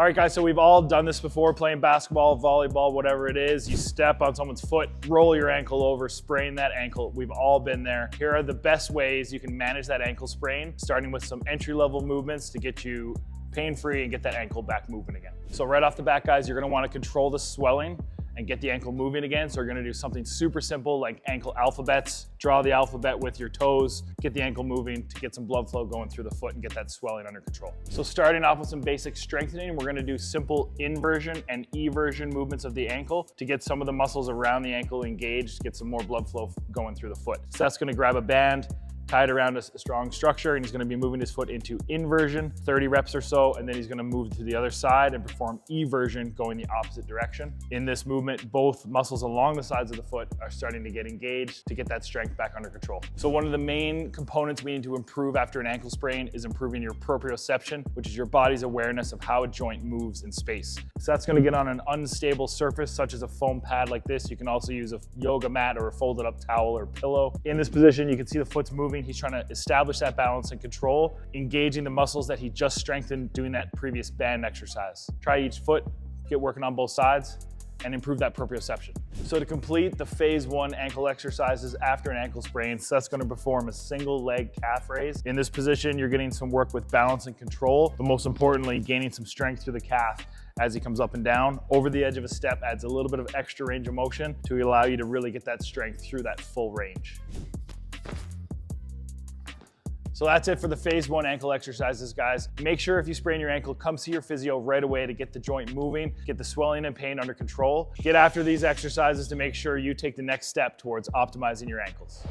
All right, guys, so we've all done this before, playing basketball, volleyball, whatever it is. You step on someone's foot, roll your ankle over, sprain that ankle. We've all been there. Here are the best ways you can manage that ankle sprain, starting with some entry-level movements to get you pain-free and get that ankle back moving again. So right off the bat, guys, you're gonna wanna control the swelling and get the ankle moving again. So we're gonna do something super simple like ankle alphabets. Draw the alphabet with your toes, get the ankle moving to get some blood flow going through the foot and get that swelling under control. So starting off with some basic strengthening, we're gonna do simple inversion and eversion movements of the ankle to get some of the muscles around the ankle engaged, get some more blood flow going through the foot. So that's gonna grab a band, tie it around a strong structure, and he's gonna be moving his foot into inversion, 30 reps or so, and then he's gonna move to the other side and perform eversion, going the opposite direction. In this movement, both muscles along the sides of the foot are starting to get engaged to get that strength back under control. So one of the main components we need to improve after an ankle sprain is improving your proprioception, which is your body's awareness of how a joint moves in space. So that's gonna get on an unstable surface, such as a foam pad like this. You can also use a yoga mat or a folded up towel or pillow. In this position, you can see the foot's moving. He's trying to establish that balance and control, engaging the muscles that he just strengthened doing that previous band exercise. Try each foot, get working on both sides, and improve that proprioception. So to complete the phase 1 ankle exercises after an ankle sprain, Seth's gonna perform a single leg calf raise. In this position, you're getting some work with balance and control, but most importantly, gaining some strength through the calf as he comes up and down. Over the edge of a step adds a little bit of extra range of motion to allow you to really get that strength through that full range. So that's it for the phase 1 ankle exercises, guys. Make sure if you sprain your ankle, come see your physio right away to get the joint moving, get the swelling and pain under control. Get after these exercises to make sure you take the next step towards optimizing your ankles.